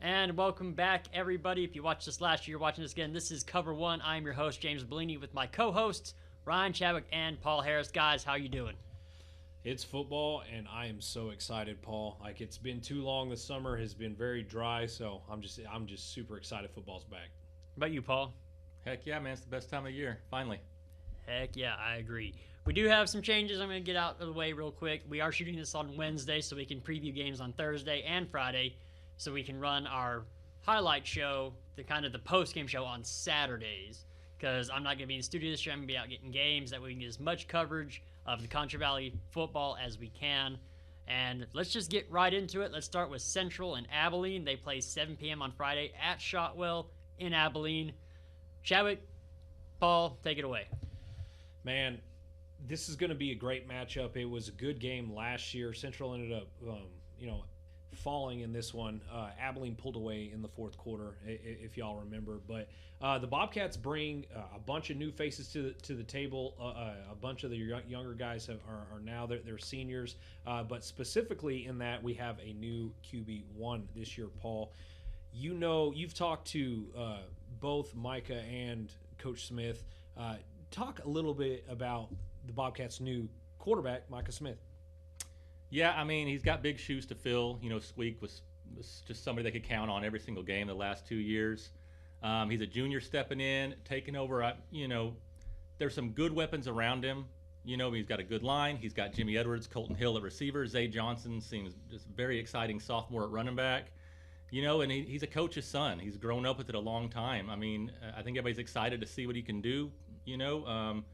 And welcome back, everybody. If you watched this last year, you're watching this again. This is Cover1. I'm your host, James Bouligny, with my co-hosts, Ryan Chadwick and Paul Harris. Guys, how you doing? It's football, and I am so excited, Paul. Like, it's been too long. The summer has been very dry, so I'm just super excited. Football's back. What about you, Paul? Heck yeah, man. It's the best time of year, finally. Heck yeah, I agree. We do have some changes I'm going to get out of the way real quick. We are shooting this on Wednesday, so we can preview games on Thursday and Friday, so we can run our highlight show, the post-game show, on Saturdays, because I'm not going to be in the studio this year. I'm going to be out getting games. That way we can get as much coverage of the Concho Valley football as we can. And let's just get right into it. Let's start with Central and Abilene. They play 7 p.m. on Friday at Shotwell in Abilene. Chadwick, Paul, take it away. Man, this is going to be a great matchup. It was a good game last year. Central ended up, falling in this one. Abilene pulled away in the fourth quarter, if y'all remember. But the Bobcats bring a bunch of new faces to the table. A bunch of the younger guys are now they're seniors. But specifically in that, we have a new QB1 this year, Paul. You know, you've talked to both Micah and Coach Smith. Talk a little bit about the Bobcats' new quarterback, Micah Smith. Yeah, I mean, he's got big shoes to fill. You know, Squeak was just somebody they could count on every single game the last 2 years. He's a junior stepping in, taking over. There's some good weapons around him. You know, he's got a good line. He's got Jimmy Edwards, Colton Hill at receiver. Zay Johnson seems just very exciting sophomore at running back. You know, and he's a coach's son. He's grown up with it a long time. I mean, I think everybody's excited to see what he can do. You know,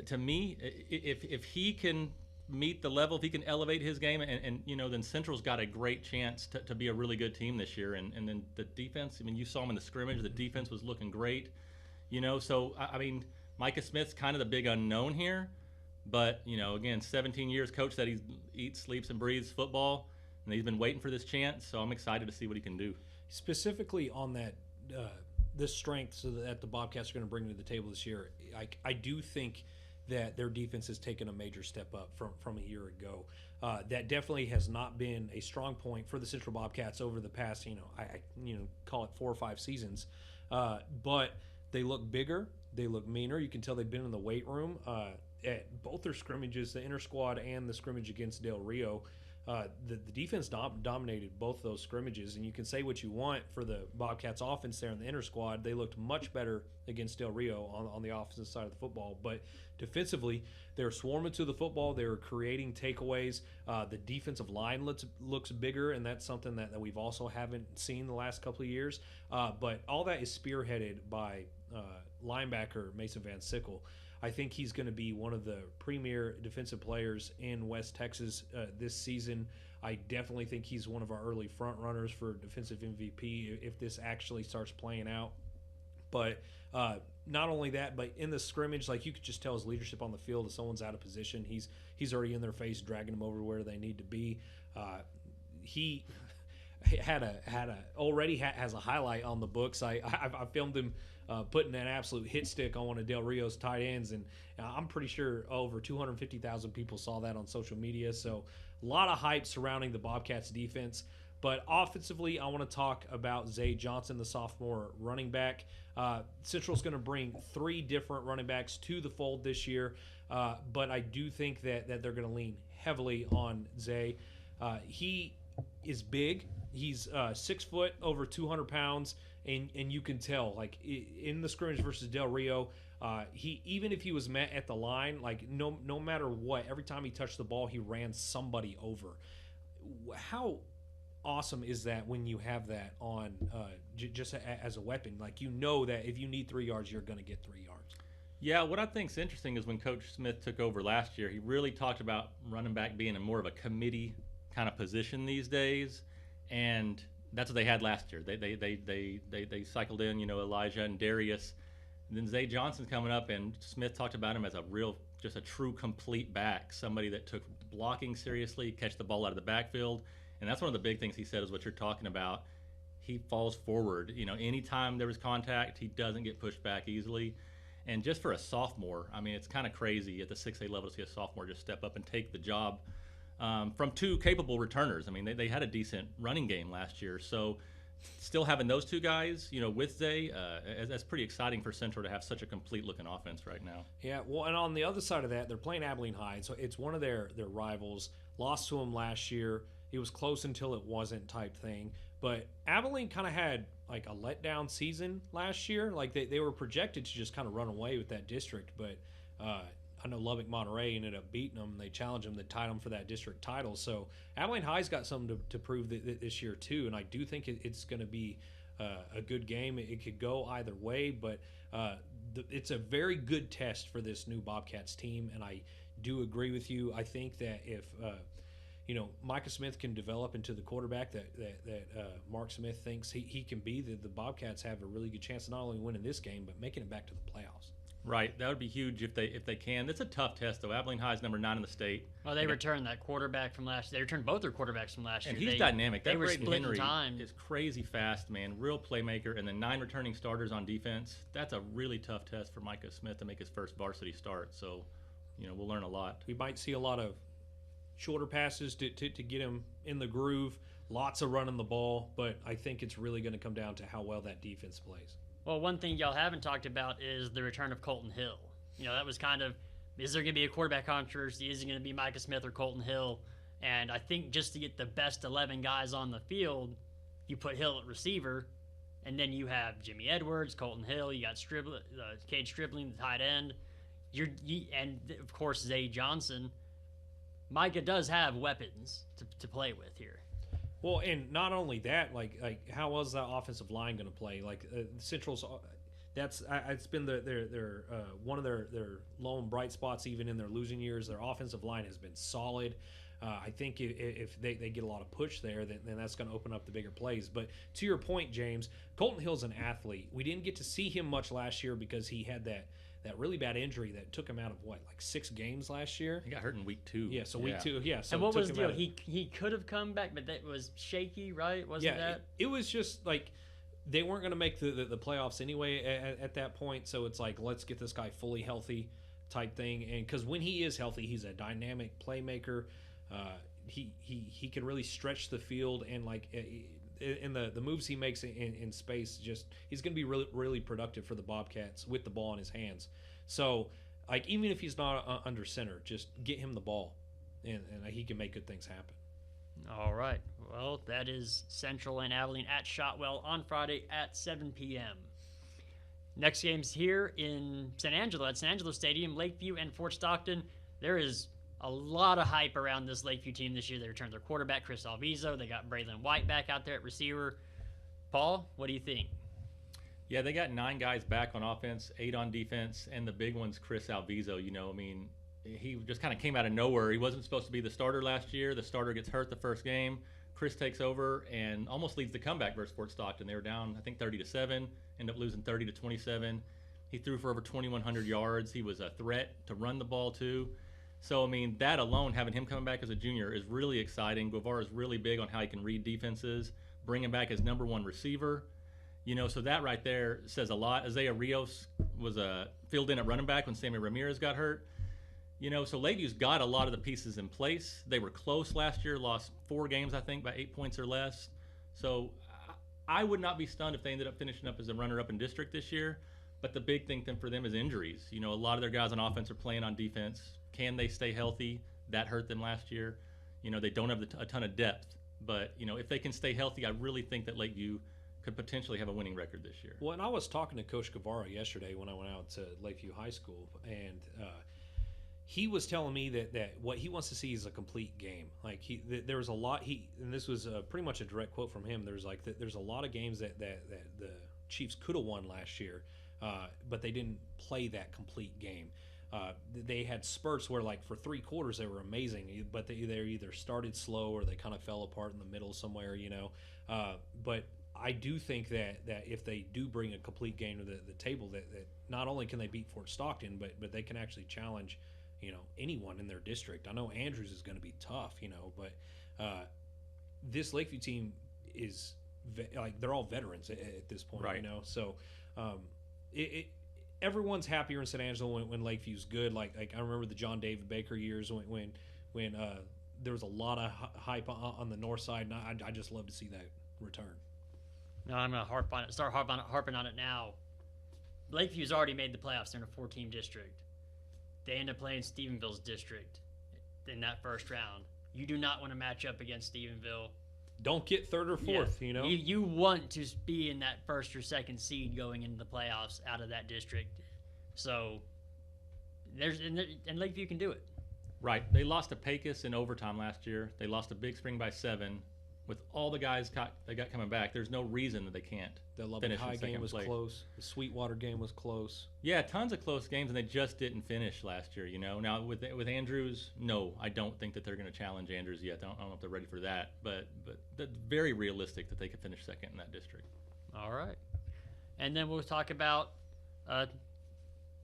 to me, if he can meet the level, if he can elevate his game, and then Central's got a great chance to be a really good team this year. And then the defense, I mean, you saw him in the scrimmage. The defense was looking great. You know, so, I mean, Micah Smith's kind of the big unknown here. But, you know, again, 17 years coach that he eats, sleeps, and breathes football. And he's been waiting for this chance, so I'm excited to see what he can do. Specifically on that, the strengths that the Bobcats are going to bring to the table this year, I do think that their defense has taken a major step up from a year ago. That definitely has not been a strong point for the Central Bobcats over the past, I call it 4 or 5 seasons. But they look bigger, they look meaner. You can tell they've been in the weight room at both their scrimmages, the inter squad and the scrimmage against Del Rio. The defense dominated both those scrimmages, and you can say what you want for the Bobcats offense there in the inter squad. They looked much better against Del Rio on the offensive side of the football, but defensively, they were swarming to the football. They were creating takeaways. The defensive line looks bigger, and that's something that we've also haven't seen the last couple of years. But all that is spearheaded by linebacker Mason Van Sickle. I think he's going to be one of the premier defensive players in West Texas this season. I definitely think he's one of our early front runners for defensive MVP if this actually starts playing out. But not only that, but in the scrimmage, like, you could just tell his leadership on the field. If someone's out of position, he's already in their face, dragging them over where they need to be. He has a highlight on the books. I filmed him putting an absolute hit stick on one of Del Rio's tight ends, and I'm pretty sure over 250,000 people saw that on social media. So a lot of hype surrounding the Bobcats defense. But offensively, I want to talk about Zay Johnson, the sophomore running back. Central's going to bring 3 different running backs to the fold this year, but I do think that they're going to lean heavily on Zay. He is big. He's 6 foot, over 200 pounds, and you can tell, like, in the scrimmage versus Del Rio, he, even if he was met at the line, like, no matter what, every time he touched the ball, he ran somebody over. How awesome is that when you have that on just as a weapon? Like, you know that if you need 3 yards, you're going to get 3 yards. Yeah, what I think's interesting is when Coach Smith took over last year, he really talked about running back being in more of a committee kind of position these days, and that's what they had last year. They cycled in, Elijah and Darius. And then Zay Johnson's coming up, and Smith talked about him as just a true complete back, somebody that took blocking seriously, catch the ball out of the backfield. And that's one of the big things he said is what you're talking about. He falls forward. Anytime there was contact, he doesn't get pushed back easily. And just for a sophomore, I mean, it's kind of crazy at the 6A level to see a sophomore just step up and take the job from 2 capable returners. I mean, they had a decent running game last year. So still having those two guys, with Zay, that's pretty exciting for Central to have such a complete-looking offense right now. Yeah, well, and on the other side of that, they're playing Abilene High, so it's one of their rivals. Lost to them last year. It was close until it wasn't type thing. But Abilene kind of had like a letdown season last year. Like they were projected to just kind of run away with that district, but I know Lubbock Monterey ended up beating them. They challenged them, they tied them for that district title. So Abilene High's got something to prove this year too, and I do think it's going to be a good game. It could go either way, but it's a very good test for this new Bobcats team, and I do agree with you. I think that if Micah Smith can develop into the quarterback that Mark Smith thinks he can be, the Bobcats have a really good chance of not only winning this game but making it back to the playoffs. Right, that would be huge if they can. It's a tough test though. Abilene High is number 9 in the state. Well, they returned that quarterback from last year. They returned both their quarterbacks from last year. And he's dynamic. They That were Braden splitting Henry time. is crazy fast, man. Real playmaker, and then 9 returning starters on defense. That's a really tough test for Micah Smith to make his first varsity start. So, we'll learn a lot. We might see a lot of shorter passes to get him in the groove, lots of running the ball, but I think it's really going to come down to how well that defense plays. Well, one thing y'all haven't talked about is the return of Colton Hill. That was kind of, is there going to be a quarterback controversy? Is it going to be Micah Smith or Colton Hill? And I think just to get the best 11 guys on the field, you put Hill at receiver, and then you have Jimmy Edwards, Colton Hill, you got Cade Stribling, the tight end, and of course Zay Johnson. Micah does have weapons to play with here. Well, and not only that, like how was that offensive line going to play? Like Central's, it's been their one of their lone bright spots even in their losing years. Their offensive line has been solid. I think if they get a lot of push there, then that's going to open up the bigger plays. But to your point, James, Colton Hill's an athlete. We didn't get to see him much last year because he had that really bad injury that took him out of like 6 games last year. He got hurt in week 2. Yeah, so week 2, yeah. So and what was the deal? He could have come back, but that was shaky, right? Wasn't that? It was just like they weren't going to make the playoffs anyway at that point. So it's like, let's get this guy fully healthy type thing. And because when he is healthy, he's a dynamic playmaker. He can really stretch the field, and like in the moves he makes in space, just he's going to be really, really productive for the Bobcats with the ball in his hands. So like even if he's not under center, just get him the ball, and he can make good things happen. All right. Well, that is Central and Abilene at Shotwell on Friday at 7 p.m. Next game's here in San Angelo at San Angelo Stadium, Lakeview and Fort Stockton. There is a lot of hype around this Lakeview team this year. They returned their quarterback, Chris Alviso. They got Braylon White back out there at receiver. Paul, what do you think? Yeah, they got 9 guys back on offense, 8 on defense, and the big one's Chris Alviso. He just kind of came out of nowhere. He wasn't supposed to be the starter last year. The starter gets hurt the first game. Chris takes over and almost leads the comeback versus Fort Stockton. They were down, I think, 30-7, end up losing 30-27. He threw for over 2,100 yards. He was a threat to run the ball, too. So, that alone, having him coming back as a junior is really exciting. Guevara is really big on how he can read defenses, bring him back as number 1 receiver. So that right there says a lot. Isaiah Rios was filled in at running back when Sammy Ramirez got hurt. So Lakeview's got a lot of the pieces in place. They were close last year, lost 4 games, I think, by 8 points or less. So I would not be stunned if they ended up finishing up as a runner-up in district this year. But the big thing for them is injuries. A lot of their guys on offense are playing on defense. Can they stay healthy? That hurt them last year. They don't have a ton of depth. But, if they can stay healthy, I really think that Lakeview could potentially have a winning record this year. Well, and I was talking to Coach Guevara yesterday when I went out to Lakeview High School, and he was telling me that what he wants to see is a complete game. Like there was a lot and this was pretty much a direct quote from him. There's a lot of games that the Chiefs could have won last year, but they didn't play that complete game. They had spurts where, like, for 3 quarters they were amazing, but they either started slow or they kind of fell apart in the middle somewhere, But I do think that if they do bring a complete game to the table, that not only can they beat Fort Stockton, but they can actually challenge, anyone in their district. I know Andrews is going to be tough, but this Lakeview team is they're all veterans at this point, right. So everyone's happier in San Angelo when Lakeview's good. Like I remember the John David Baker years when there was a lot of hype on the north side, and I just love to see that return. No, I'm gonna start harping on it now. Lakeview's already made the playoffs. They're in a 4-team district. They end up playing Stephenville's district in that first round. You do not want to match up against Stephenville. Don't get third or fourth, Yeah. you know? You want to be in that first or second seed going into the playoffs out of that district. So, and Lakeview can do it. Right. They lost to Pecos in overtime last year. They lost to Big Spring by 7. With all the guys they got coming back, there's no reason that they can't. The Lubbock finish in High game second was place. close. The Sweetwater game was close. Yeah, tons of close games, and they just didn't finish last year. You know, now with Andrews, no, I don't think that they're going to challenge Andrews yet. I don't know if they're ready for that, but that's very realistic that they could finish second in that district. All right, and then we'll talk about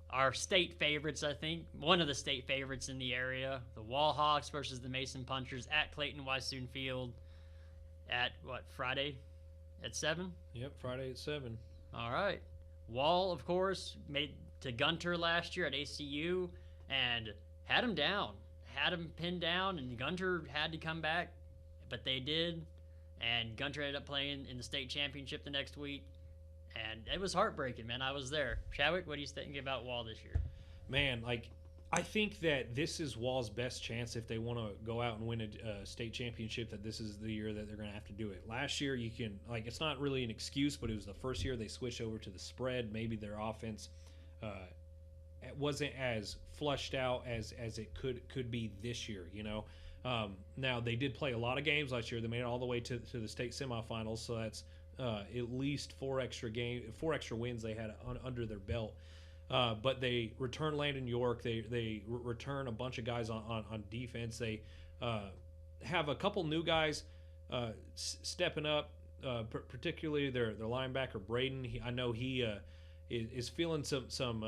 our state favorites. I think one of the state favorites in the area, the Wall Hawks versus the Mason Punchers at Clayton Weissoon Field. At Friday at 7? Yep, Friday at 7. All right. Wall, of course, made to Gunter last year at ACU and had him down. Had him pinned down, and Gunter had to come back, but they did. And Gunter ended up playing in the state championship the next week. And it was heartbreaking, man. I was there. Chadwick, what do you think about Wall this year? Man, I think that this is Wall's best chance if they want to go out and win a state championship, that this is the year that they're going to have to do it. Last year, you can, it's not really an excuse, but it was the first year they switched over to the spread. Maybe their offense wasn't as flushed out as it could be this year, you know. Now, they did play a lot of games last year. They made it all the way to the state semifinals, so that's at least four extra wins they had under their belt. But they return Landon York. They return a bunch of guys on defense. They have a couple new guys stepping up, particularly their linebacker Braden. I know he is feeling some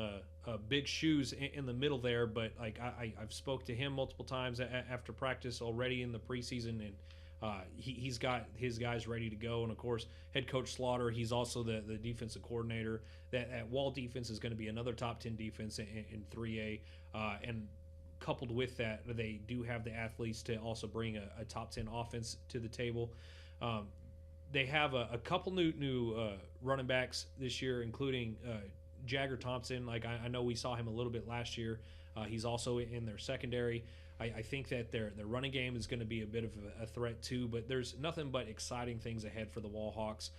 big shoes in the middle there, but I've spoke to him multiple times after practice already in the preseason, and he's got his guys ready to go. And of course, head coach Slaughter, he's also the defensive coordinator. That Wall defense is going to be another top 10 defense in 3A, and coupled with that, they do have the athletes to also bring a top 10 offense to the table. They have a couple new running backs this year, including Jagger Thompson. I know we saw him a little bit last year. He's also in their secondary. I think that their running game is going to be a bit of a threat too, but there's nothing but exciting things ahead for the Wall Hawks.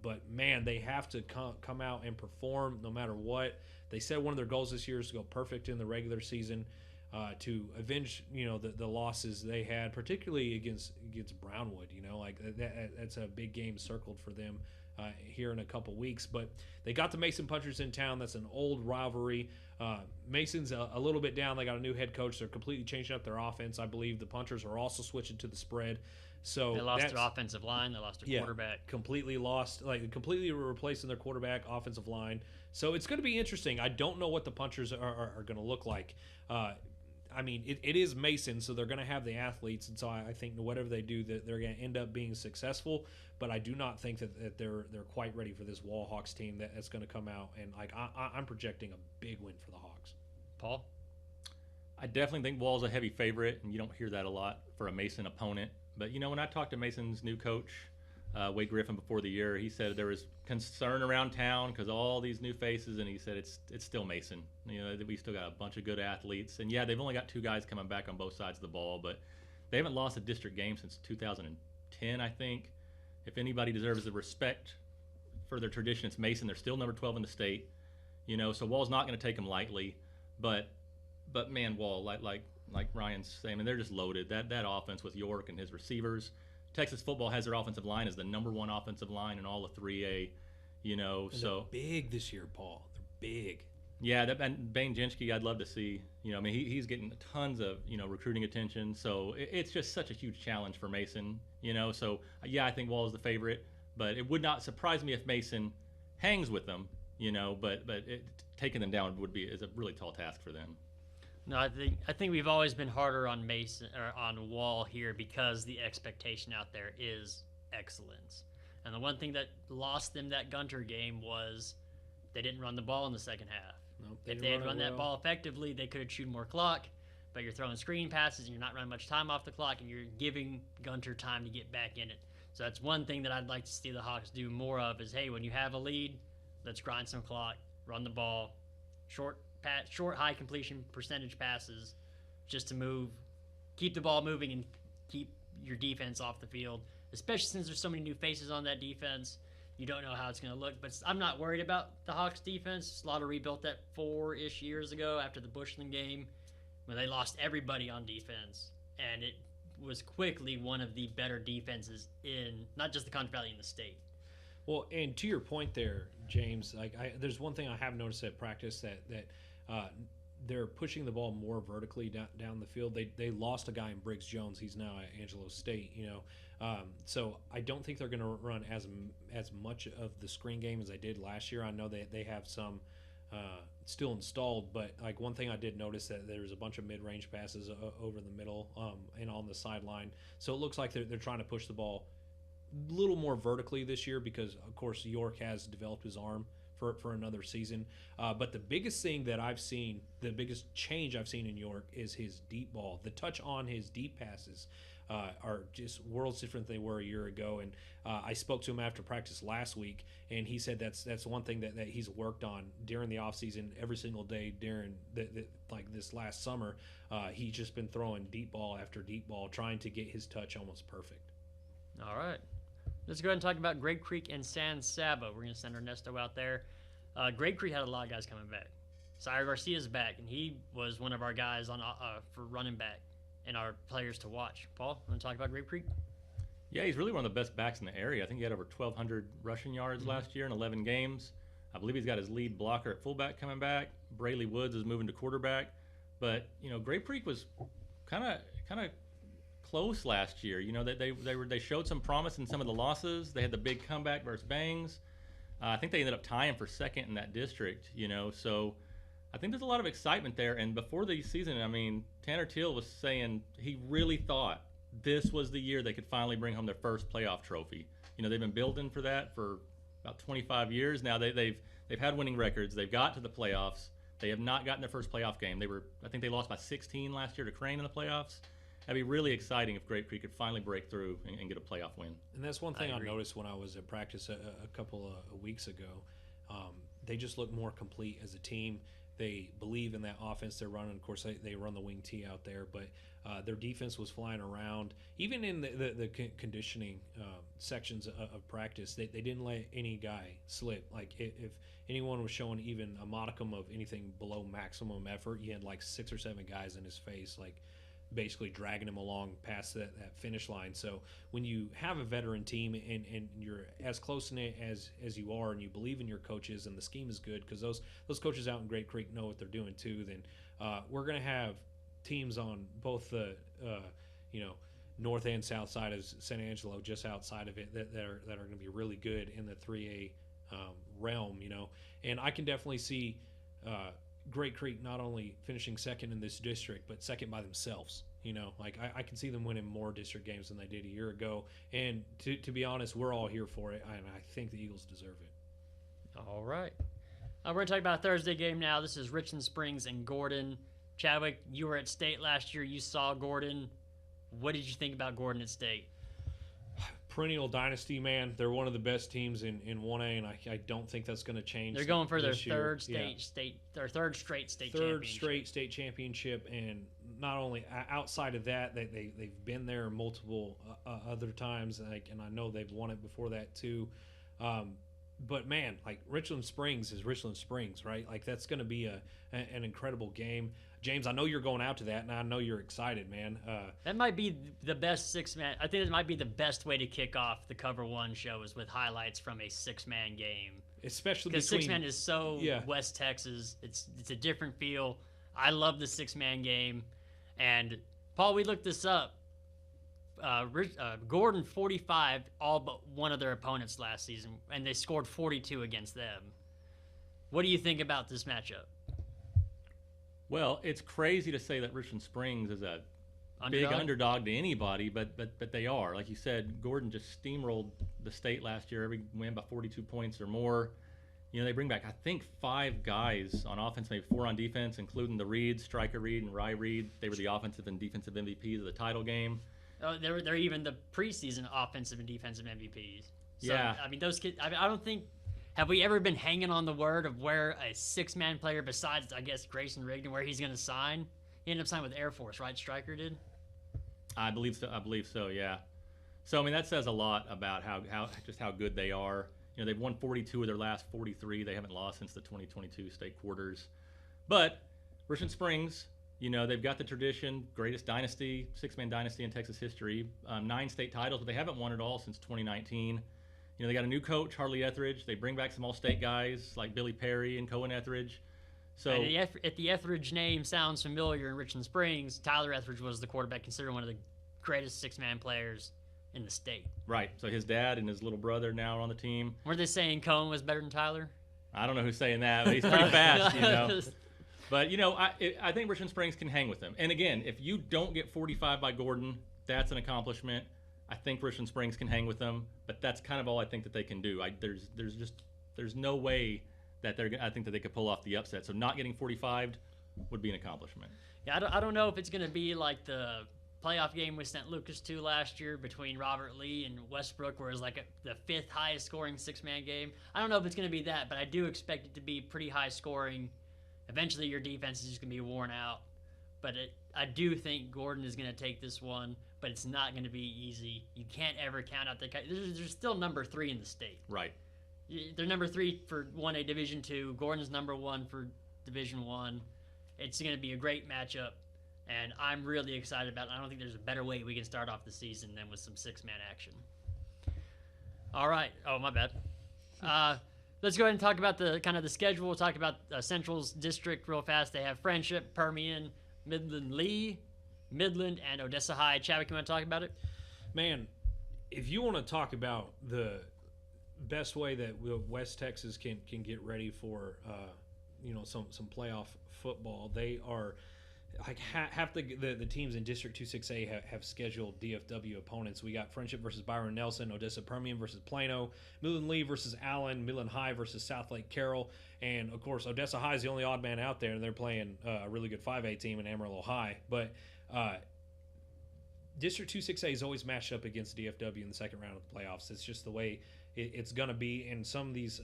But man, they have to come out and perform no matter what. They said one of their goals this year is to go perfect in the regular season, to avenge the losses they had, particularly against Brownwood. That's a big game circled for them here in a couple weeks. But they got the Mason Punchers in town. That's an old rivalry. Mason's a little bit down. They got a new head coach. They're completely changing up their offense. I believe the Punchers are also switching to the spread. So they lost their offensive line. They lost their quarterback. Completely replacing their quarterback, offensive line. So it's going to be interesting. I don't know what the Punchers are going to look like. It is Mason, so they're going to have the athletes, and so I think whatever they do, that they're going to end up being successful. But I do not think that they're quite ready for this Wall Hawks team that's going to come out, and I'm projecting a big win for the Hawks. Paul? I definitely think Wall's a heavy favorite, and you don't hear that a lot for a Mason opponent. But when I talked to Mason's new coach, Wade Griffin, before the year, he said there was concern around town because all these new faces, and he said it's still Mason. We still got a bunch of good athletes, and they've only got 2 guys coming back on both sides of the ball, but they haven't lost a district game since 2010, I think. If anybody deserves the respect for their tradition, it's Mason. They're still number 12 in the state, so Wall's not going to take them lightly, but man, Wall, like Ryan's saying, they're just loaded. That offense with York and his receivers. Texas football has their offensive line as the number 1 offensive line in all of 3A, so they're big this year, Paul. They're big. Yeah, and Bane Jenschke, I'd love to see. He's getting tons of recruiting attention. So it's just such a huge challenge for Mason. So I think Wall is the favorite, but it would not surprise me if Mason hangs with them. But taking them down is a really tall task for them. No, I think we've always been harder on Mason or on Wall here because the expectation out there is excellence. And the one thing that lost them that Gunter game was they didn't run the ball in the second half. Nope, if they had run that ball effectively, they could have chewed more clock. But you're throwing screen passes and you're not running much time off the clock, and you're giving Gunter time to get back in it. So that's one thing that I'd like to see the Hawks do more of is, hey, when you have a lead, let's grind some clock, run the ball, short high completion percentage passes just to keep the ball moving and keep your defense off the field, especially since there's so many new faces on that defense. You don't know how it's going to look, but I'm not worried about the Hawks defense. Slaughter rebuilt that 4-ish years ago after the Bushland game when they lost everybody on defense, and it was quickly one of the better defenses in not just the Concho Valley, in the state. Well, and to your point there, James, there's one thing I have noticed at practice that they're pushing the ball more vertically down the field. They lost a guy in Briggs Jones. He's now at Angelo State, so I don't think they're going to run as much of the screen game as they did last year. I know they have some still installed, but like one thing I did notice that there's a bunch of mid-range passes over the middle and on the sideline. So it looks like they're trying to push the ball a little more vertically this year because, of course, York has developed his arm for another season. But the biggest thing that I've seen, the biggest change I've seen in York is his deep ball. The touch on his deep passes are just worlds different than they were a year ago. And I spoke to him after practice last week, and he said that's one thing that he's worked on during the offseason every single day during like this last summer. He's just been throwing deep ball after deep ball, trying to get his touch almost perfect. All right. Let's go ahead and talk about Great Creek and San Saba. We're going to send Ernesto out there. Great Creek had a lot of guys coming back. Sire Garcia's back, and he was one of our guys for running back and our players to watch. Paul, want to talk about Great Creek? Yeah, he's really one of the best backs in the area. I think he had over 1,200 rushing yards last year in 11 games. I believe he's got his lead blocker at fullback coming back. Brayley Woods is moving to quarterback. But, Great Creek was kind of close last year. They showed some promise in some of the losses. They had the big comeback versus Bangs. I think they ended up tying for second in that district. So I think there's a lot of excitement there. And before the season, Tanner Teal was saying he really thought this was the year they could finally bring home their first playoff trophy. They've been building for that for about 25 years now. They've had winning records. They've got to the playoffs. They have not gotten their first playoff game. I think they lost by 16 last year to Crane in the playoffs. That'd be really exciting if Great Creek could finally break through and get a playoff win. And that's one thing I noticed when I was at practice a couple of weeks ago. They just look more complete as a team. They believe in that offense they're running. Of course, they run the wing T out there, but their defense was flying around. Even in the conditioning sections of practice, they didn't let any guy slip. Like if anyone was showing even a modicum of anything below maximum effort, you had like 6 or 7 guys in his face, like basically dragging him along past that finish line. So when you have a veteran team and you're as close in it as you are, and you believe in your coaches and the scheme is good, because those coaches out in Great Creek know what they're doing too, then we're going to have teams on both the north and south side of San Angelo, just outside of it, that are going to be really good in the 3A realm. And I can definitely see Great Creek not only finishing second in this district, but second by themselves. I can see them winning more district games than they did a year ago. And to be honest, we're all here for it, and I think the Eagles deserve it. All right. We're going to talk about a Thursday game now. This is Richland Springs and Gordon. Chadwick, you were at State last year. You saw Gordon. What did you think about Gordon at State? Perennial dynasty, man. They're one of the best teams in 1A, and I don't think that's going to change. They're going for their third straight state championship, and not only outside of that, they've been there multiple other times, and I know they've won it before that too. But man, like Richland Springs is Richland Springs, right? Like that's going to be an incredible game. James, I know you're going out to that, and I know you're excited, man. That might be the best 6-man. I think it might be the best way to kick off the COVER1 show is with highlights from a 6-man game. Especially because 6-man is so West Texas. It's a different feel. I love the 6-man game. And Paul, we looked this up. Gordon 45 all but one of their opponents last season, and they scored 42 against them. What do you think about this matchup? Well, it's crazy to say that Richland Springs is a Underdog? big underdog to anybody, but they are. Like you said, Gordon just steamrolled the state last year. Every win by 42 points or more. They bring back, I think, 5 guys on offense, maybe 4 on defense, including the Reeds, Striker Reed and Rye Reed. They were the offensive and defensive MVPs of the title game. They're even the preseason offensive and defensive MVPs. So, Yeah. I mean, those kids. I don't think. Have we ever been hanging on the word of where a six-man player besides, I guess, Grayson Rigdon, where he's going to sign? He ended up signing with Air Force, right? Stryker did. I believe so. Yeah. So I mean, that says a lot about how good they are. You know, they've won 42 of their last 43. They haven't lost since the 2022 state quarters. But Richmond Springs, you know, they've got the tradition, greatest dynasty, six-man dynasty in Texas history, 9 state titles, but they haven't won it all since 2019. You know, they got a new coach, Harley Etheridge. They bring back some all-state guys like Billy Perry and Cohen Etheridge. So if the Etheridge name sounds familiar in Richmond Springs, Tyler Etheridge was the quarterback, considered one of the greatest six-man players in the state. Right. So his dad and his little brother now are on the team. Were they saying Cohen was better than Tyler? I don't know who's saying that, but he's pretty fast, you know. But, you know, I think Richmond Springs can hang with them. And, again, if you don't get 45 by Gordon, that's an accomplishment. I think Richmond Springs can hang with them, but that's kind of all I think that they can do. There's no way that I think that they could pull off the upset. So not getting 45 would be an accomplishment. Yeah, I don't know if it's going to be like the playoff game with St. Lucas 2 last year between Robert Lee and Westbrook, where it was like the 5th highest scoring six-man game. I don't know if it's going to be that, but I do expect it to be pretty high scoring. Eventually your defense is just going to be worn out. But I do think Gordon is going to take this one, but it's not going to be easy. You can't ever count out they're still number 3 in the state. Right. They're number 3 for 1A Division II. Gordon's number 1 for Division I. It's going to be a great matchup, and I'm really excited about it. I don't think there's a better way we can start off the season than with some six-man action. All right. Oh, my bad. Let's go ahead and talk about the schedule. We'll talk about Central's district real fast. They have Friendship, Permian, Midland Lee, Midland, and Odessa High. Chadwick, you want to talk about it? Man, if you want to talk about the best way that West Texas can get ready for some playoff football, they are like half the teams in District 2-6A have scheduled DFW opponents. We got Friendship versus Byron Nelson, Odessa Permian versus Plano, Midland Lee versus Allen, Midland High versus South Lake Carroll, and of course Odessa High is the only odd man out there, and they're playing a really good 5A team in Amarillo High. But District 2-6A is always matched up against DFW in the second round of the playoffs. It's just the way it's going to be, and some of these,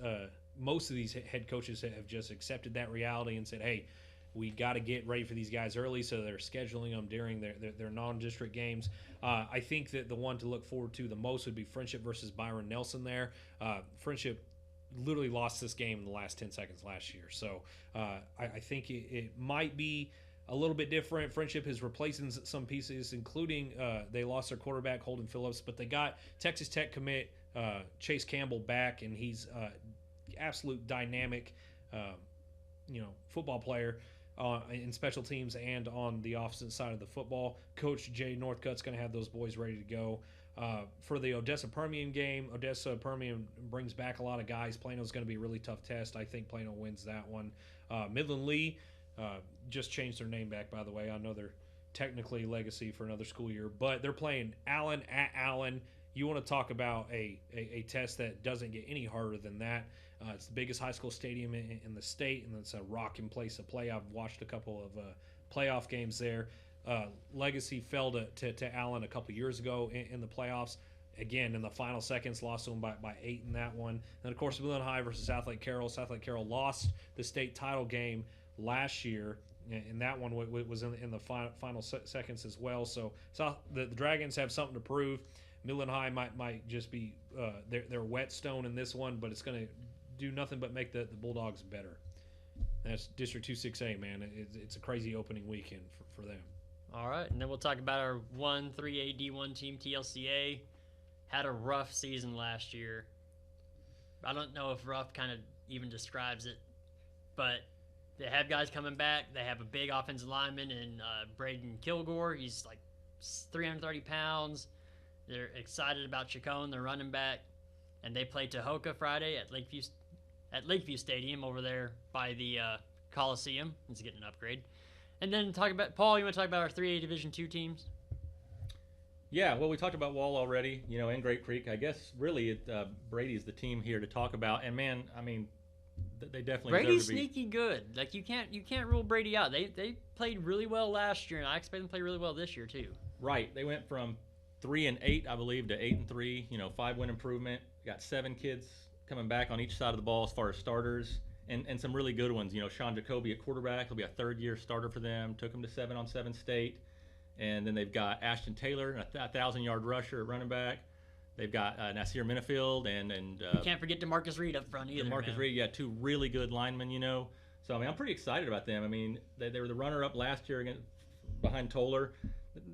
most of these head coaches have just accepted that reality and said, hey, we got to get ready for these guys early, so they're scheduling them during their non-district games. I think that the one to look forward to the most would be Friendship versus Byron Nelson there. Friendship literally lost this game in the last 10 seconds last year, so I think it might be a little bit different. Friendship is replacing some pieces, including they lost their quarterback, Holden Phillips, but they got Texas Tech commit Chase Campbell back, and he's absolute dynamic football player in special teams and on the opposite side of the football. Coach Jay Northcutt's going to have those boys ready to go. For the Odessa Permian game, Odessa Permian brings back a lot of guys. Plano's going to be a really tough test. I think Plano wins that one. Midland Lee just changed their name back, by the way. I know they're technically Legacy for another school year, but they're playing Allen at Allen. You want to talk about a test that doesn't get any harder than that. It's the biggest high school stadium in the state, and it's a rocking place to play. I've watched a couple of playoff games there. Legacy fell to Allen a couple years ago in the playoffs. Again, in the final seconds, lost to them by 8 in that one. And, of course, Midland High versus South Lake Carroll. South Lake Carroll lost the state title game last year, and that one was in the final seconds as well. So the Dragons have something to prove. Midland High might just be their whetstone in this one, but it's going to do nothing but make the Bulldogs better. That's District 2-6A, man. It's a crazy opening weekend for them. All right, and then we'll talk about our 3A D1 team, TLCA. Had a rough season last year. I don't know if rough kind of even describes it, but they have guys coming back. They have a big offensive lineman in Braden Kilgore. He's like 330 pounds. They're excited about Chacon, their running back, and they play Tahoka Friday at Lakeview Stadium over there by the Coliseum. It's getting an upgrade. And then Paul, you want to talk about our 3A Division II teams? Yeah, well, we talked about Wall already, and Great Creek. I guess really Brady's the team here to talk about. And man, I mean, they definitely Brady's deserve to be sneaky good. Like you can't rule Brady out. They played really well last year, and I expect them to play really well this year too. Right. They went from 3-8, I believe, to 8-3. 5-win improvement. Got 7 kids coming back on each side of the ball as far as starters, and some really good ones. Sean Jacoby at quarterback. He'll be a third-year starter for them. Took him to 7-on-7 state. And then they've got Ashton Taylor, a 1,000-yard rusher at running back. They've got Nasir Minifield and you can't forget DeMarcus Reed up front either. DeMarcus Reed, yeah, 2 really good linemen. So I'm pretty excited about them. They were the runner-up last year behind Toller.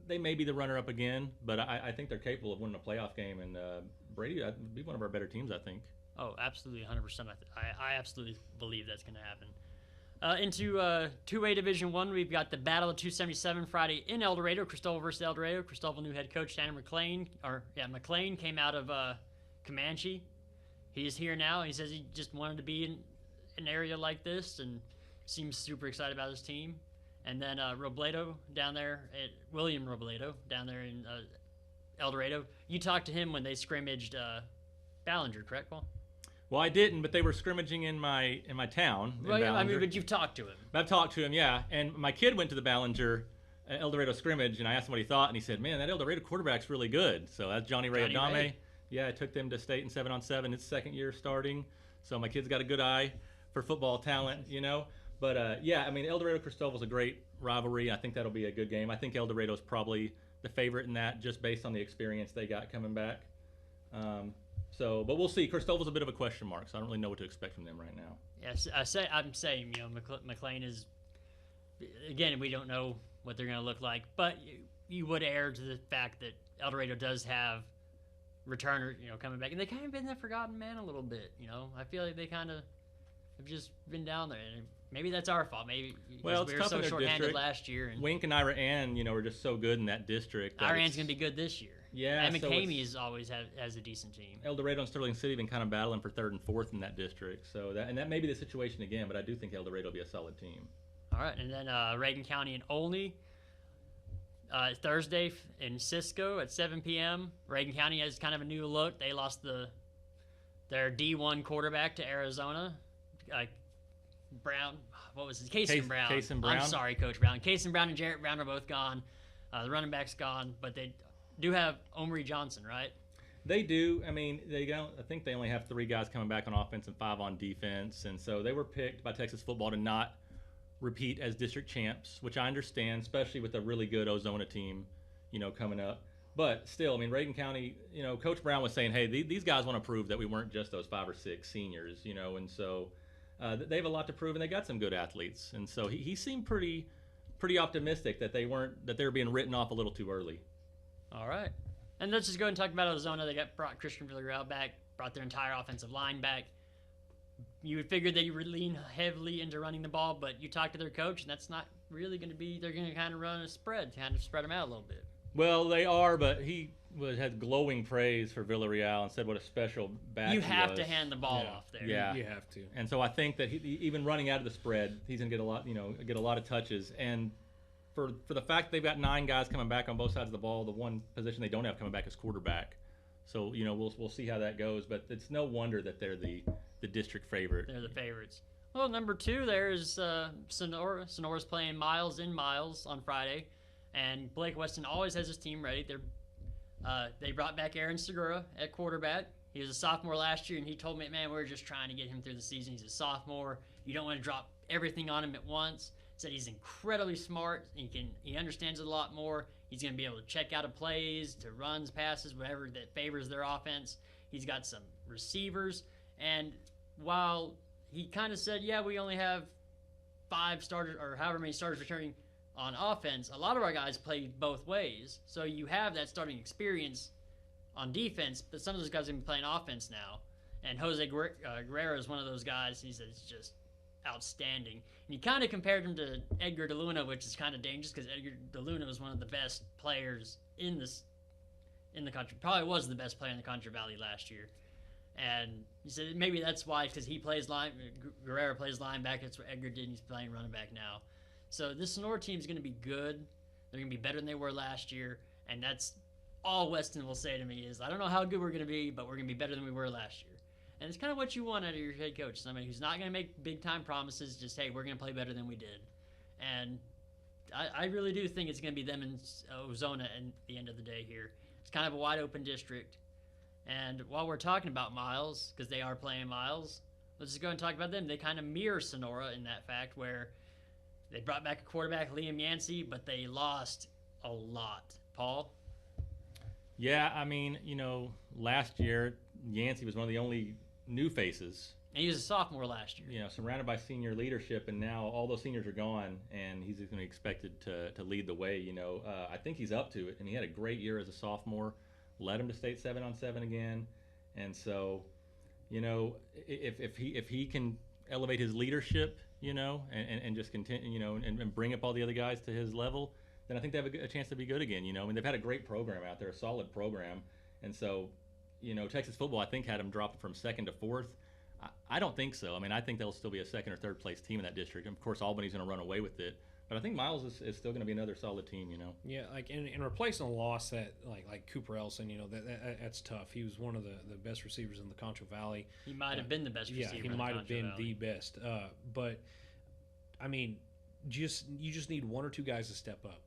They may be the runner-up again, but I think they're capable of winning a playoff game. And Brady would be one of our better teams, I think. Oh, absolutely, 100%. I absolutely believe that's going to happen. Into 2A Division I, we've got the Battle of 277 Friday in Eldorado, Christoval versus Eldorado. Christoval new head coach Tanner McLean came out of Comanche. He is here now. He says he just wanted to be in an area like this and seems super excited about his team. And then Robledo down there, William Robledo down there in Eldorado. You talked to him when they scrimmaged Ballinger, correct, Paul? Well, I didn't, but they were scrimmaging in my town. Well, yeah, but you've talked to him. I've talked to him, yeah. And my kid went to the Ballinger Eldorado scrimmage, and I asked him what he thought, and he said, "Man, that Eldorado quarterback's really good." So that's Johnny Ray Adame. Yeah, I took them to state in 7-on-7. It's second year starting, so my kid's got a good eye for football talent, But Eldorado Christoval's a great rivalry. I think that'll be a good game. I think Eldorado's probably the favorite in that, just based on the experience they got coming back. But we'll see. Christoval's a bit of a question mark, so I don't really know what to expect from them right now. Yes, I'm saying, McLean is, again, we don't know what they're going to look like, but you would err to the fact that Eldorado does have returner, coming back, and they kind of been the forgotten man a little bit. I feel like they kind of have just been down there, and maybe that's our fault. Maybe we were so short-handed last year. And Wink and Ira Ann, were just so good in that district. Ira Ann's going to be good this year. Yeah, and McCamey's always has a decent team. Eldorado and Sterling City have been kind of battling for 3rd and 4th in that district. So that may be the situation again, but I do think Eldorado will be a solid team. All right, and then Reagan County and Olney. Thursday in Cisco at 7 p.m. Reagan County has kind of a new look. They lost their D1 quarterback to Arizona. Brown, what was his? Cason Brown. Cason Brown. I'm sorry, Coach Brown. Cason Brown and Jarrett Brown are both gone. The running back's gone, but they do have Omri Johnson, right? They do. I think they only have 3 guys coming back on offense and 5 on defense, and so they were picked by Texas football to not repeat as district champs, which I understand, especially with a really good Ozona team, coming up. But still, Reagan County, Coach Brown was saying, hey, these guys want to prove that we weren't just those 5 or 6 seniors, and so they have a lot to prove, and they got some good athletes, and so he seemed pretty optimistic that they were being written off a little too early. All right, and let's just go and talk about Ozona. They brought Christian Villarreal back, brought their entire offensive line back. You would figure they would lean heavily into running the ball, but you talk to their coach, and that's not really going to be. They're going to kind of run a spread, kind of spread them out a little bit. Well, they are, but he had glowing praise for Villarreal and said what a special back he was. You have to hand the ball off there. Yeah, you have to. And so I think that even running out of the spread, he's going to get a lot of touches. And for the fact that they've got 9 guys coming back on both sides of the ball, the one position they don't have coming back is quarterback. So we'll see how that goes. But it's no wonder that they're the district favorite. They're the favorites. Well, number 2 there is Sonora. Sonora's playing Miles in Miles on Friday. And Blake Weston always has his team ready. They brought back Aaron Segura at quarterback. He was a sophomore last year, and he told me, man, we're just trying to get him through the season. He's a sophomore. You don't want to drop everything on him at once. Said he's incredibly smart. He understands it a lot more. He's going to be able to check out of plays, to runs, passes, whatever that favors their offense. He's got some receivers. And while he kind of said, yeah, we only have 5 starters or however many starters returning on offense, a lot of our guys play both ways. So you have that starting experience on defense, but some of those guys have been playing offense now. And Jose Guerrero is one of those guys. He says it's just outstanding. And you kind of compared him to Edgar DeLuna, which is kind of dangerous because Edgar DeLuna was one of the best players in the country. Probably was the best player in the Concho Valley last year. And he said maybe that's why, because Guerrero plays linebacker. That's what Edgar did, and he's playing running back now. So this Sonora team is going to be good. They're going to be better than they were last year. And that's all Weston will say to me is, I don't know how good we're going to be, but we're going to be better than we were last year. And it's kind of what you want out of your head coach. Somebody who's not going to make big-time promises, just, hey, we're going to play better than we did. And I really do think it's going to be them in Ozona at the end of the day here. It's kind of a wide open district. And while we're talking about Miles, because they are playing Miles, let's just go and talk about them. They kind of mirror Sonora in that fact where they brought back a quarterback, Liam Yancey, but they lost a lot. Paul? Yeah, I mean, last year, Yancey was one of the only new faces. And he was a sophomore last year. Surrounded by senior leadership, and now all those seniors are gone, and he's going to be expected to lead the way. I think he's up to it, and he had a great year as a sophomore. Led him to state 7-on-7 again, and so, if he can elevate his leadership, and just continue, and bring up all the other guys to his level, then I think they have a chance to be good again. I mean, they've had a great program out there, a solid program, and so, Texas football I think had them drop from 2nd to 4th. I don't think so. I mean, I think they'll still be a 2nd or 3rd place team in that district. And of course, Albany's going to run away with it. But I think Miles is still going to be another solid team, Yeah, like in replacing a loss that like Cooper Elson, that's tough. He was one of the best receivers in the Concho Valley. He might have been the best receiver. Yeah, he in might the have been Concho Valley. the best. But I mean, you just need one or two guys to step up.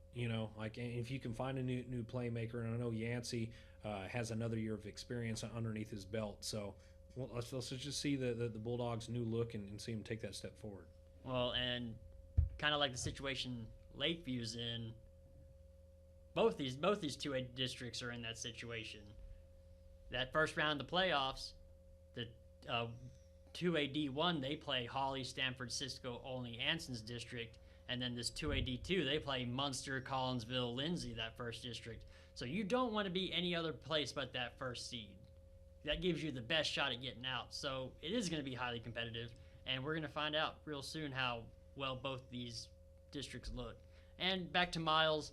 Like if you can find a new playmaker, and I know Yancey has another year of experience underneath his belt, so. Well, let's just see the Bulldogs' new look and see them take that step forward. Well, and kind of like the situation Lakeview's in, both these 2A districts are in that situation. That first round of the playoffs, the 2A D1, they play Hawley, Stanford, Cisco, Olney, Anson's district, and then this 2A D2, they play Munster, Collinsville, Lindsay, that first district. So you don't want to be any other place but that first seed. That gives you the best shot at getting out. So it is going to be highly competitive, and we're going to find out real soon how well both these districts look. And back to Miles,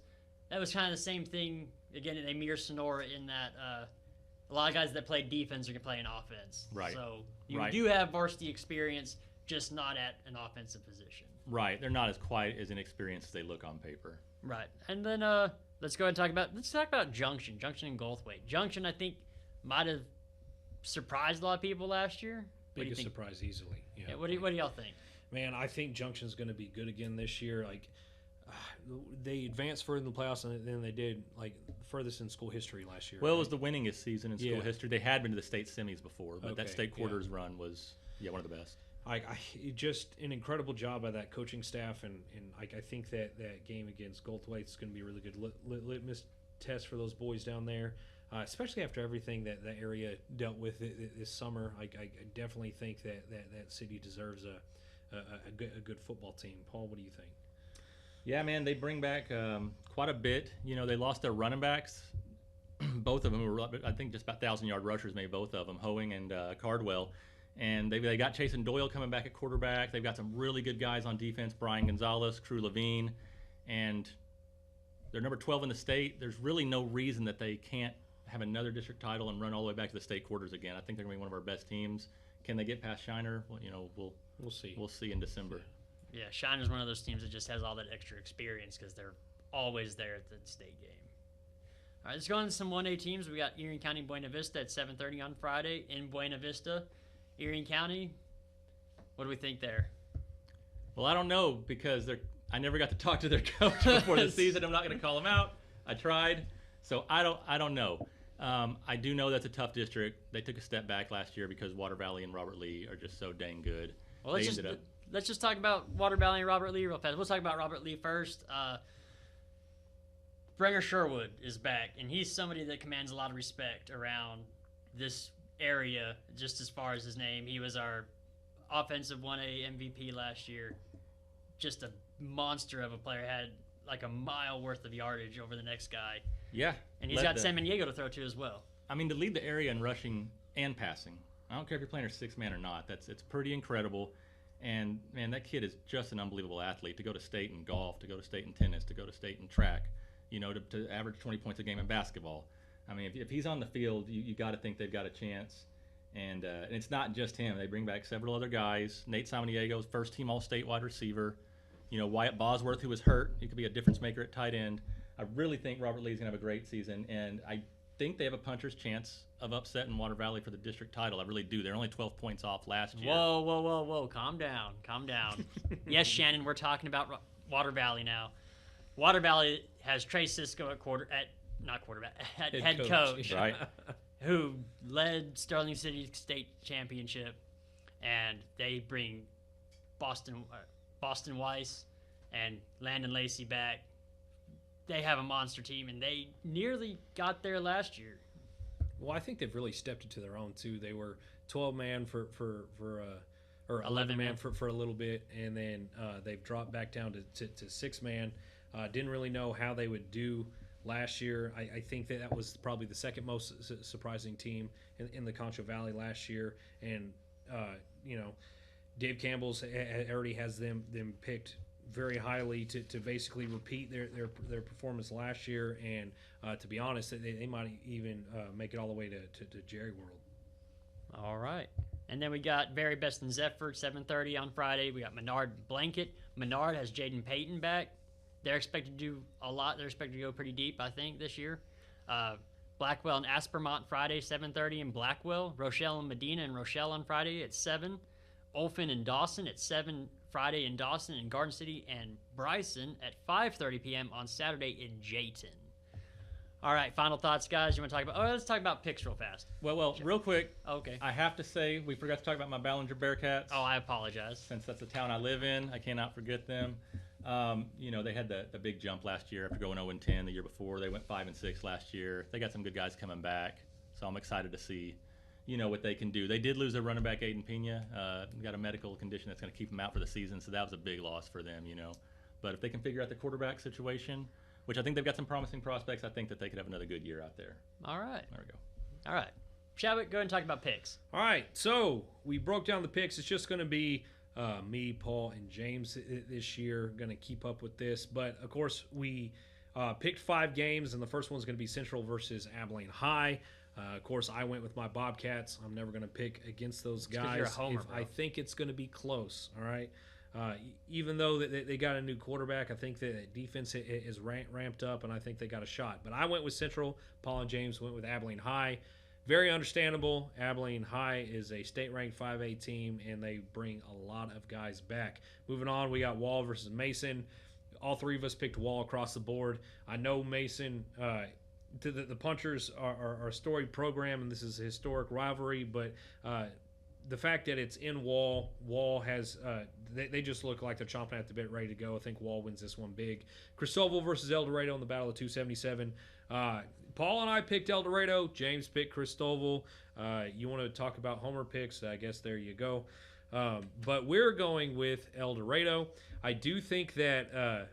that was kind of the same thing. Again, they mirror Sonora in that a lot of guys that play defense are going to play an offense. Right. So you do have varsity experience, just not at an offensive position. Right. They're not as quite as inexperienced as they look on paper. Right. And then let's go ahead and talk about Junction and Goldthwaite. Junction, I think, might have surprised a lot of people last year. Biggest surprise easily. Yeah. What do y'all think? Man, I think Junction's going to be good again this year. Like they advanced further in the playoffs than they did furthest in school history last year. Well, it was the winningest season in school history. They had been to the state semis before, but that state quarters run was one of the best. Just an incredible job by that coaching staff, and I think that game against Goldthwaite is going to be a really good litmus test for those boys down there. Especially after everything that area dealt with this summer, I definitely think that city deserves a good football team. Paul, what do you think? Yeah, man, they bring back quite a bit. They lost their running backs. Both of them were, I think, just about 1,000-yard rushers, maybe both of them, Hoeing and Cardwell. And they got Chasen Doyle coming back at quarterback. They've got some really good guys on defense, Brian Gonzalez, Crew Levine, and they're number 12 in the state. There's really no reason that they can't have another district title and run all the way back to the state quarters again. I think they're going to be one of our best teams. Can they get past Shiner? Well, we'll see. We'll see in December. Yeah, Shiner's one of those teams that just has all that extra experience because they're always there at the state game. All right, let's go on to some 1A teams. We got Erie County Buena Vista at 7:30 on Friday in Buena Vista. Erie County, what do we think there? Well, I don't know because I never got to talk to their coach before the season. I'm not going to call him out. I tried, so I don't know. I do know that's a tough district. They took a step back last year because Water Valley and Robert Lee are just so dang good. Well, let's just talk about Water Valley and Robert Lee real fast. We'll talk about Robert Lee first. Brenger Sherwood is back, and he's somebody that commands a lot of respect around this area, just as far as his name. He was our offensive 1A MVP last year. Just a monster of a player. Had like a mile worth of yardage over the next guy. Yeah. And he's got San Diego to throw to as well. I mean, to lead the area in rushing and passing. I don't care if you're playing a six-man or not. It's pretty incredible. And, man, that kid is just an unbelievable athlete. To go to state in golf, to go to state in tennis, to go to state in track, to average 20 points a game in basketball. I mean, if he's on the field, you got to think they've got a chance. And it's not just him. They bring back several other guys. Nate Samaniego, first-team all-state wide receiver. Wyatt Bosworth, who was hurt. He could be a difference maker at tight end. I really think Robert Lee's going to have a great season, and I think they have a puncher's chance of upsetting Water Valley for the district title. I really do. They're only 12 points off last year. Whoa. Calm down. Yes, Shannon, we're talking about Water Valley now. Water Valley has Trey Cisco at not quarterback, head coach, Right. who led Sterling City state championship, and they bring Boston Weiss and Landon Lacey back. They have a monster team, and they nearly got there last year. Well, I think they've really stepped into their own too. They were 12-man or 11-man for a little bit, and then they've dropped back down to 6-man. Didn't really know how they would do last year. I think that was probably the second most surprising team in the Concho Valley last year, and Dave Campbell's already has them picked very highly to basically repeat their performance last year, and to be honest, they might even make it all the way to Jerry World. All right. And then we got Very Best in Zephyr, 7:30 on Friday. We got Menard Blanket. Menard has Jaden Payton back. They're expected to do a lot. They're expected to go pretty deep, I think, this year. Blackwell and Aspermont Friday, 7:30 in Blackwell. Rochelle and Medina and Rochelle on Friday at 7. Olphin and Dawson at 7 Friday in Dawson, and Garden City and Bryson at 5:30 p.m. on Saturday in Jayton. All right, final thoughts, guys. You want to talk about? Oh, let's talk about picks real fast. Well, real quick. Okay. I have to say we forgot to talk about my Ballinger Bearcats. Oh, I apologize. Since that's the town I live in, I cannot forget them. They had the big jump last year after going 0-10 the year before. They went 5-6 last year. They got some good guys coming back, so I'm excited to see, what they can do. They did lose their running back Aiden Pena. Got a medical condition that's going to keep him out for the season, so that was a big loss for them. But if they can figure out the quarterback situation, which I think they've got some promising prospects, I think that they could have another good year out there. All right. There we go. All right. Chadwick, go ahead and talk about picks. All right, so we broke down the picks. It's just going to be me, Paul, and James this year. Going to keep up with this. But, of course, we picked 5 games, and the first one's going to be Central versus Abilene High. Of course, I went with my Bobcats. I'm never going to pick against those guys. You're a homer, bro. I think it's going to be close, all right? Even though they got a new quarterback, I think that defense is ramped up, and I think they got a shot. But I went with Central. Paul and James went with Abilene High. Very understandable. Abilene High is a state-ranked 5A team, and they bring a lot of guys back. Moving on, we got Wall versus Mason. All 3 of us picked Wall across the board. I know Mason, the Punchers are a storied program, and this is a historic rivalry, but the fact that it's in Wall has they just look like they're chomping at the bit, ready to go. I think Wall wins this one big. Christoval versus Eldorado in the Battle of 277. Paul and I picked Eldorado. James picked Christoval. You want to talk about homer picks? I guess there you go. But we're going with Eldorado. I do think that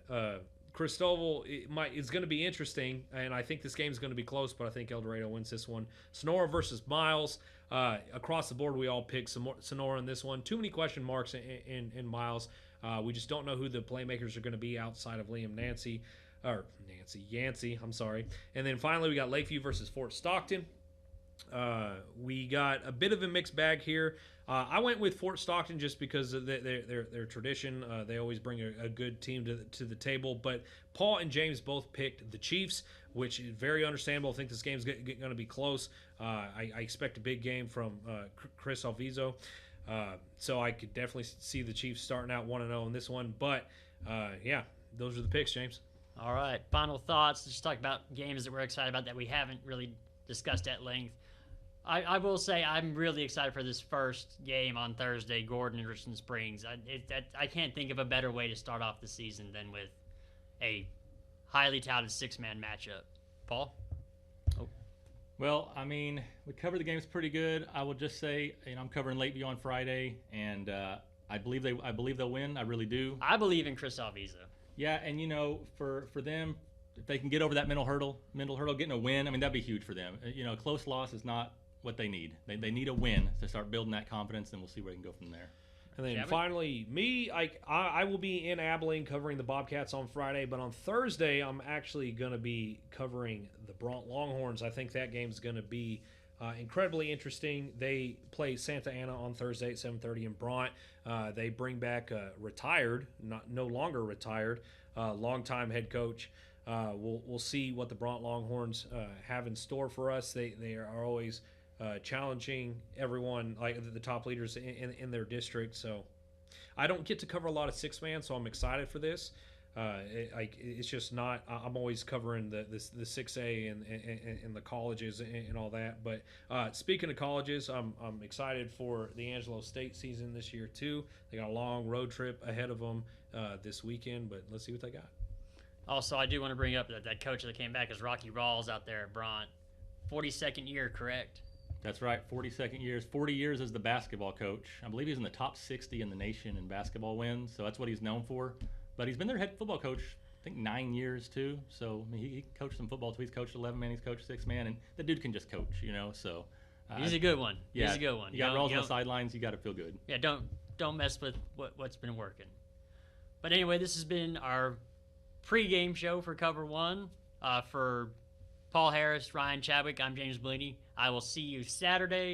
Christoval is going to be interesting, and I think this game is going to be close, but I think Eldorado wins this one. Sonora versus Miles. Across the board, we all picked Sonora in this one. Too many question marks in Miles. We just don't know who the playmakers are going to be outside of Yancey. I'm sorry. And then finally, we got Lakeview versus Fort Stockton. We got a bit of a mixed bag here. I went with Fort Stockton just because of their tradition. They always bring a good team to the table. But Paul and James both picked the Chiefs, which is very understandable. I think this game's going to be close. I expect a big game from Chris Alviso. So I could definitely see the Chiefs starting out 1-0 in this one. But, those are the picks, James. All right. Final thoughts. Let's just talk about games that we're excited about that we haven't really discussed at length. I will say I'm really excited for this first game on Thursday, Gordon and Richland Springs. I can't think of a better way to start off the season than with a highly touted 6-man matchup. Paul? Oh. Well, I mean, we covered the games pretty good. I will just say, I'm covering Lakeview on Friday, and I believe they'll win. I really do. I believe in Chris Alviso. Yeah, and for them, if they can get over that mental hurdle, getting a win, I mean, that'd be huge for them. A close loss is not what they need. They need a win to start building that confidence, and we'll see where they can go from there. And then finally, me, I will be in Abilene covering the Bobcats on Friday, but on Thursday, I'm actually going to be covering the Bront Longhorns. I think that game is going to be incredibly interesting. They play Santa Ana on Thursday at 7:30 in Bront. They bring back retired, no longer retired, longtime head coach. We'll see what the Bront Longhorns have in store for us. They are always challenging everyone, like the top leaders in their district. So I don't get to cover a lot of 6-man, so I'm excited for this. It's just not. I'm always covering the 6A and the colleges and all that. But speaking of colleges, I'm excited for the Angelo State season this year too. They got a long road trip ahead of them this weekend, but let's see what they got. Also, I do want to bring up that coach that came back is Rocky Rawls out there at Bront. 42nd year, correct? That's right, 42nd years. 40 years as the basketball coach. I believe he's in the top 60 in the nation in basketball wins, so that's what he's known for. But he's been their head football coach, I think, 9 years too. So I mean, he coached some football too. He's coached 11-man, he's coached 6-man, and the dude can just coach, So he's a good one. Yeah, he's a good one. You got Rawls on the sidelines. You got to feel good. Yeah, don't mess with what's been working. But anyway, this has been our pregame show for Cover One. For Paul Harris, Ryan Chadwick, I'm James Bouligny. I will see you Saturday.